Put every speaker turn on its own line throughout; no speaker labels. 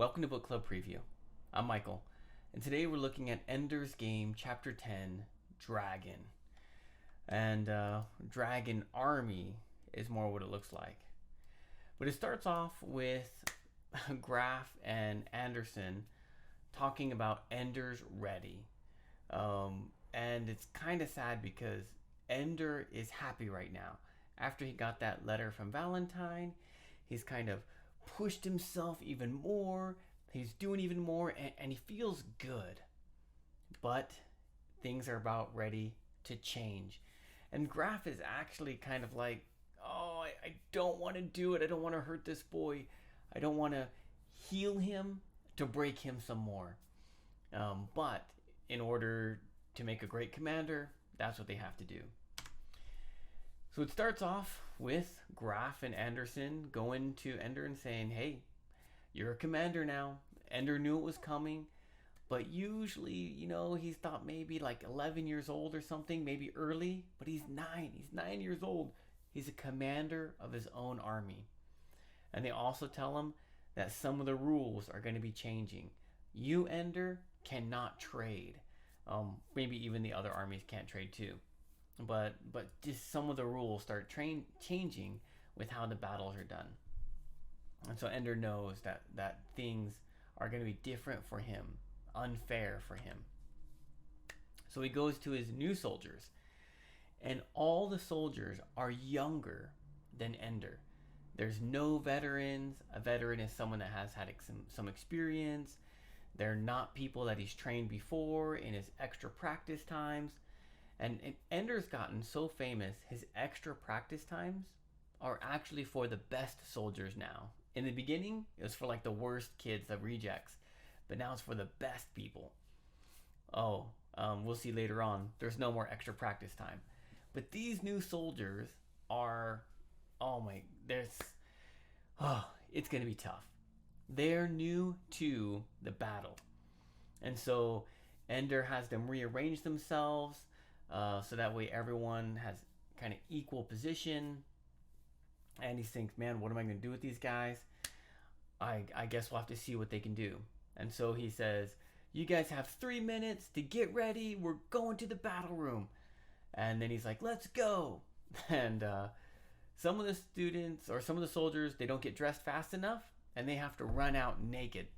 Welcome to Book Club Preview. I'm Michael, and today we're looking at Ender's Game, Chapter 10, Dragon. And Dragon Army is more what it looks like. But it starts off with Graf and Anderson talking about Ender's ready. And it's kind of sad because Ender is happy right now. After he got that letter from Valentine, he's kind of pushed himself even more. He's doing even more, and he feels good. But things are about ready to change. And Graf is actually kind of like, oh, I don't want to do it. I don't want to hurt this boy. I don't want to heal him to break him some more. But in order to make a great commander, that's what they have to do. So it starts off with Graf and Anderson going to Ender and saying, hey, you're a commander now. Ender knew it was coming, but usually, he's thought maybe like 11 years old or something, maybe early, but he's 9. He's 9 years old. He's a commander of his own army. And they also tell him that some of the rules are going to be changing. You, Ender, cannot trade. Maybe even the other armies can't trade too. But just some of the rules start changing with how the battles are done. And so Ender knows that things are going to be different for him, unfair for him. So he goes to his new soldiers, and all the soldiers are younger than Ender. There's no veterans. A veteran is someone that has had some experience. They're not people that he's trained before in his extra practice times. And Ender's gotten so famous, his extra practice times are actually for the best soldiers now. In the beginning, it was for like the worst kids, the rejects. But now it's for the best people. We'll see later on. There's no more extra practice time. But these new soldiers are, it's going to be tough. They're new to the battle. And so Ender has them rearrange themselves so that way everyone has kind of equal position. And he thinks, man, what am I going to do with these guys? I guess we'll have to see what they can do. And so he says, you guys have 3 minutes to get ready. We're going to the battle room. And then he's like, let's go. And some of the students or some of the soldiers, they don't get dressed fast enough and they have to run out naked.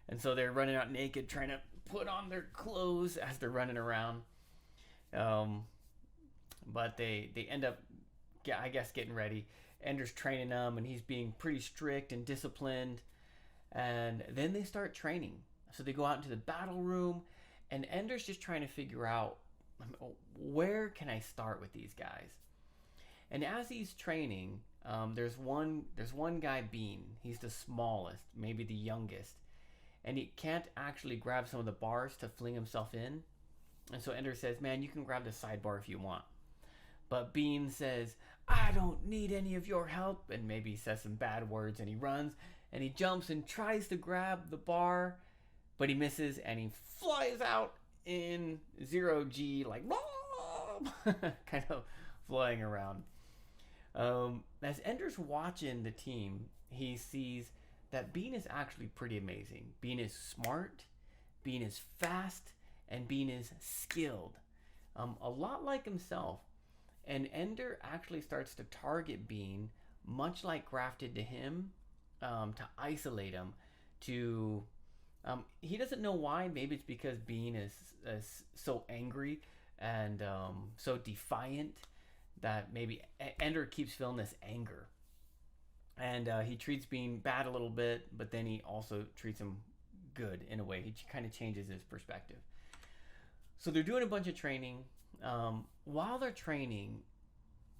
And so they're running out naked, trying to put on their clothes as they're running around. But they end up, I guess, getting ready. Ender's training them, and he's being pretty strict and disciplined. And then they start training. So they go out into the battle room, and Ender's just trying to figure out, where can I start with these guys? And as he's training, there's one guy, Bean. He's the smallest, maybe the youngest. And he can't actually grab some of the bars to fling himself in. And so Ender says, man, you can grab the sidebar if you want. But Bean says, I don't need any of your help. And maybe he says some bad words, and he runs and he jumps and tries to grab the bar, but he misses and he flies out in 0G, like kind of flying around. As Ender's watching the team, he sees that Bean is actually pretty amazing. Bean is smart, Bean is fast, and Bean is skilled. A lot like himself. And Ender actually starts to target Bean, much like Graf did to him, to isolate him. He doesn't know why. Maybe it's because Bean is so angry and so defiant that maybe Ender keeps feeling this anger. And he treats Bean bad a little bit, but then he also treats him good in a way. He kind of changes his perspective. So they're doing a bunch of training. While they're training,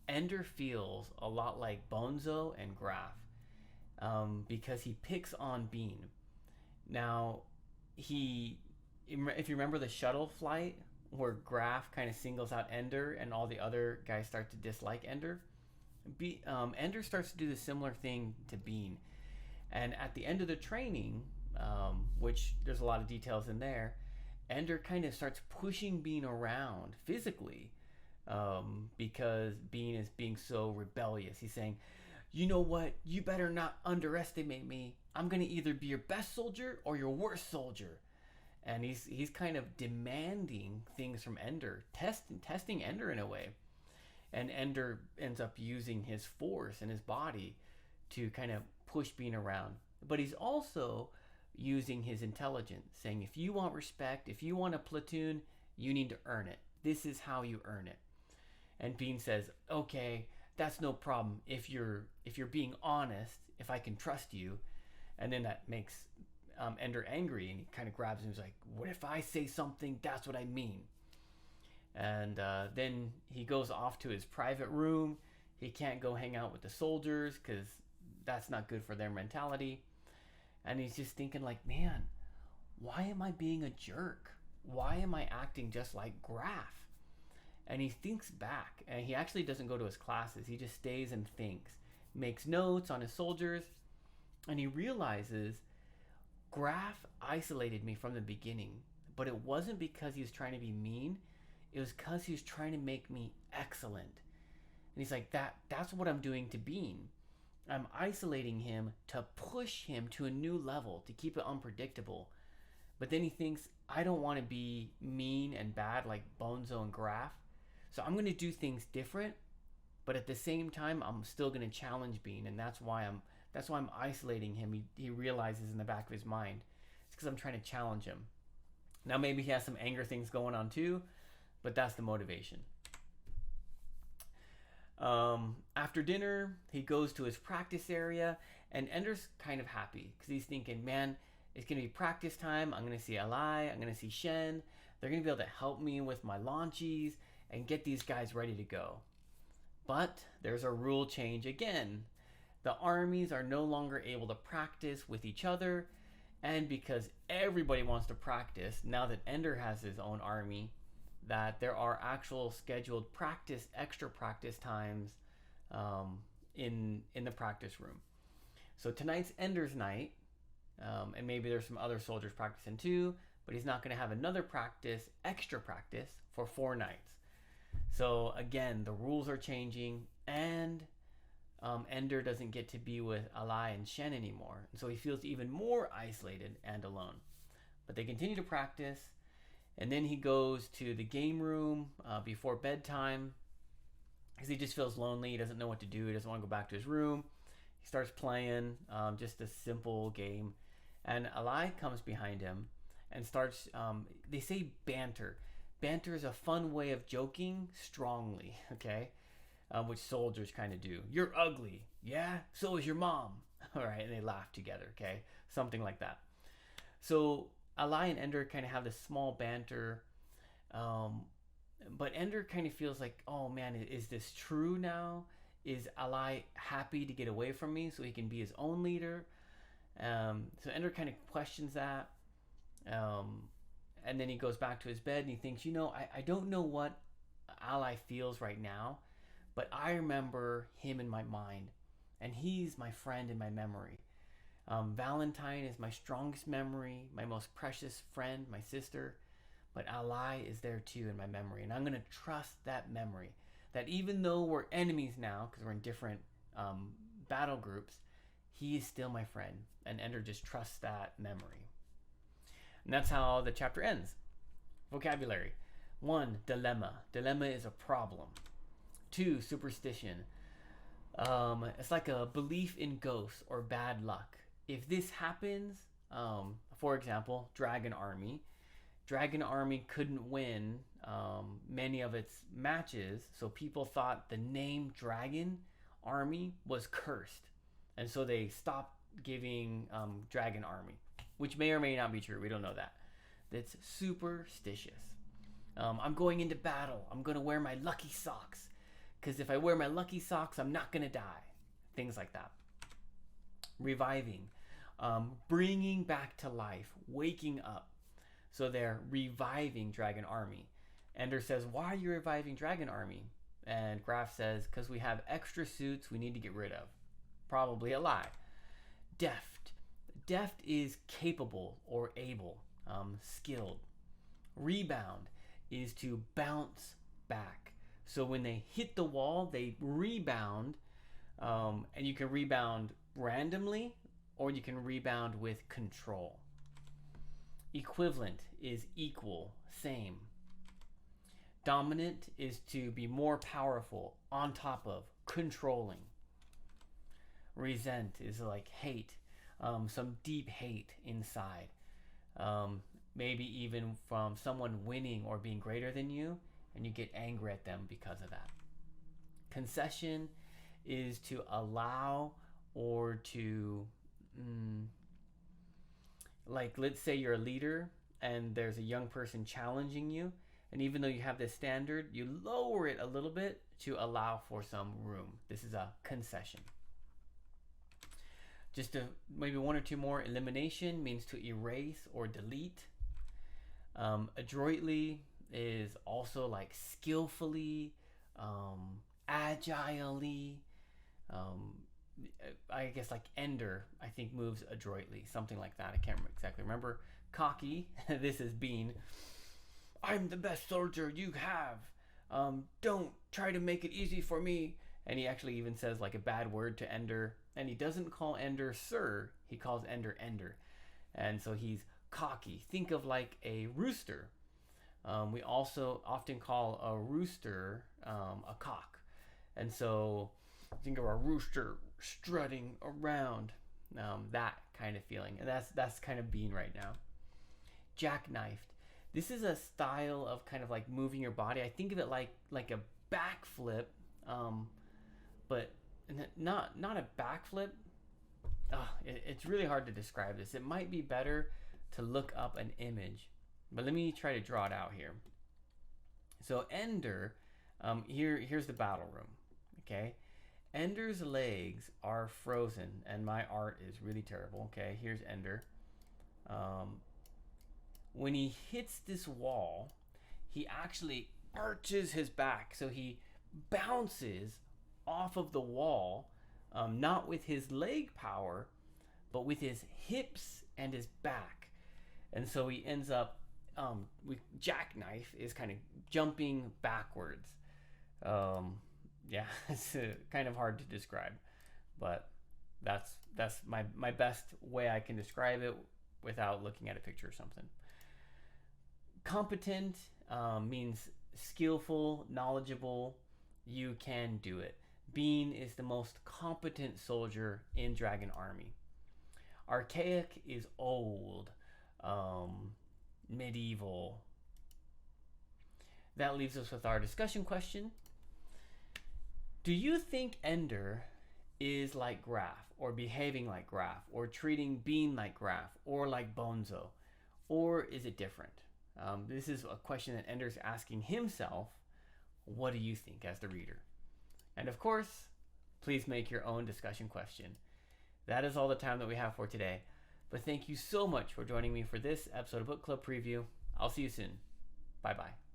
Ender feels a lot like Bonzo and Graf because he picks on Bean. Now, if you remember the shuttle flight where Graf kind of singles out Ender and all the other guys start to dislike Ender, Ender starts to do the similar thing to Bean. And at the end of the training, which there's a lot of details in there, Ender kind of starts pushing Bean around physically because Bean is being so rebellious. He's saying, you know what? You better not underestimate me. I'm gonna either be your best soldier or your worst soldier. And he's kind of demanding things from Ender, testing Ender in a way. And Ender ends up using his force and his body to kind of push Bean around. But he's also using his intelligence, saying if you want respect, if you want a platoon, you need to earn it. This is how you earn it. And Bean says, okay, that's no problem if you're being honest, if I can trust you. And then that makes Ender angry, and he kind of grabs him. He's like, what if I say something? That's what I mean. And then he goes off to his private room. He can't go hang out with the soldiers because that's not good for their mentality. And he's just thinking like, man, why am I being a jerk? Why am I acting just like Graf? And he thinks back, and he actually doesn't go to his classes. He just stays and thinks, makes notes on his soldiers, and he realizes Graf isolated me from the beginning, but it wasn't because he was trying to be mean. It was because he was trying to make me excellent. And he's like, that's what I'm doing to Bean. I'm isolating him to push him to a new level, to keep it unpredictable. But then he thinks, I don't want to be mean and bad like Bonzo and Graf. So I'm going to do things different, but at the same time, I'm still going to challenge Bean, and that's why I'm isolating him. He realizes in the back of his mind, it's because I'm trying to challenge him. Now maybe he has some anger things going on too, but that's the motivation. After dinner, he goes to his practice area, and Ender's kind of happy because he's thinking, man, it's going to be practice time. I'm going to see Alai. I'm going to see Shen. They're going to be able to help me with my launchies and get these guys ready to go. But there's a rule change again. The armies are no longer able to practice with each other, and because everybody wants to practice, now that Ender has his own army, that there are actual scheduled extra practice times in the practice room. So tonight's Ender's night, and maybe there's some other soldiers practicing too, but he's not going to have another extra practice for 4 nights. So again, the rules are changing, and Ender doesn't get to be with Alai and Shen anymore. And so he feels even more isolated and alone. But they continue to practice, and then he goes to the game room before bedtime because he just feels lonely. He doesn't know what to do. He doesn't want to go back to his room. He starts playing just a simple game, and Alai comes behind him and starts, they say banter. Banter is a fun way of joking strongly, okay? Which soldiers kind of do. You're ugly. Yeah? So is your mom. All right, and they laugh together, okay? Something like that. So Alai and Ender kind of have this small banter, but Ender kind of feels like, oh man, is this true now? Is Alai happy to get away from me so he can be his own leader? So Ender kind of questions that. And then he goes back to his bed and he thinks, I don't know what Alai feels right now, but I remember him in my mind, and he's my friend in my memory. Valentine is my strongest memory, my most precious friend, my sister, but Alai is there too in my memory, and I'm going to trust that memory, that even though we're enemies now, because we're in different battle groups, he is still my friend, and Ender just trusts that memory. And that's how the chapter ends. Vocabulary. 1, dilemma. Dilemma is a problem. 2, superstition. It's like a belief in ghosts or bad luck. If this happens, for example, Dragon Army. Dragon Army couldn't win many of its matches, so people thought the name Dragon Army was cursed. And so they stopped giving Dragon Army, which may or may not be true. We don't know that. That's superstitious. I'm going into battle. I'm going to wear my lucky socks, because if I wear my lucky socks, I'm not going to die. Things like that. Reviving. Bringing back to life. Waking up. So they're reviving Dragon Army. Ender says, why are you reviving Dragon Army? And Graf says, because we have extra suits we need to get rid of. Probably a lie. Deft. Deft is capable or able, skilled. Rebound is to bounce back. So when they hit the wall, they rebound And you can rebound randomly, or you can rebound with control. Equivalent is equal, same. Dominant is to be more powerful, on top of, controlling. Resent is like hate, some deep hate inside. Maybe even from someone winning or being greater than you, and you get angry at them because of that. Concession is to allow or to, like, let's say you're a leader and there's a young person challenging you, and even though you have this standard, you lower it a little bit to allow for some room. This is a concession. Just maybe one or two more. Elimination means to erase or delete. Adroitly is also like skillfully, agilely. I guess like Ender, I think, moves adroitly, something like that. I can't exactly remember. Cocky, this is Bean. I'm the best soldier you have. Don't try to make it easy for me. And he actually even says like a bad word to Ender. And he doesn't call Ender sir, he calls Ender Ender. And so he's cocky. Think of like a rooster. We also often call a rooster a cock. And so think of a rooster strutting around, that kind of feeling. And that's kind of Bean right now. Jackknifed. This is a style of kind of like moving your body. I think of it like a backflip, but not a backflip. It's really hard to describe this. It might be better to look up an image, but let me try to draw it out here. So Ender, here's the battle room. Okay, Ender's legs are frozen, and my art is really terrible. Okay, here's Ender. When he hits this wall, he actually arches his back, so he bounces off of the wall, not with his leg power, but with his hips and his back. And so he ends up, with jackknife is kind of jumping backwards. Yeah, it's kind of hard to describe, but that's my best way I can describe it without looking at a picture or something. Competent means skillful, knowledgeable, you can do it. Bean is the most competent soldier in Dragon Army. Archaic is old, medieval. That leaves us with our discussion question. Do you think Ender is like Graf, or behaving like Graf, or treating Bean like Graf, or like Bonzo? Or is it different? This is a question that Ender's asking himself. What do you think as the reader? And of course, please make your own discussion question. That is all the time that we have for today. But thank you so much for joining me for this episode of Book Club Preview. I'll see you soon. Bye-bye.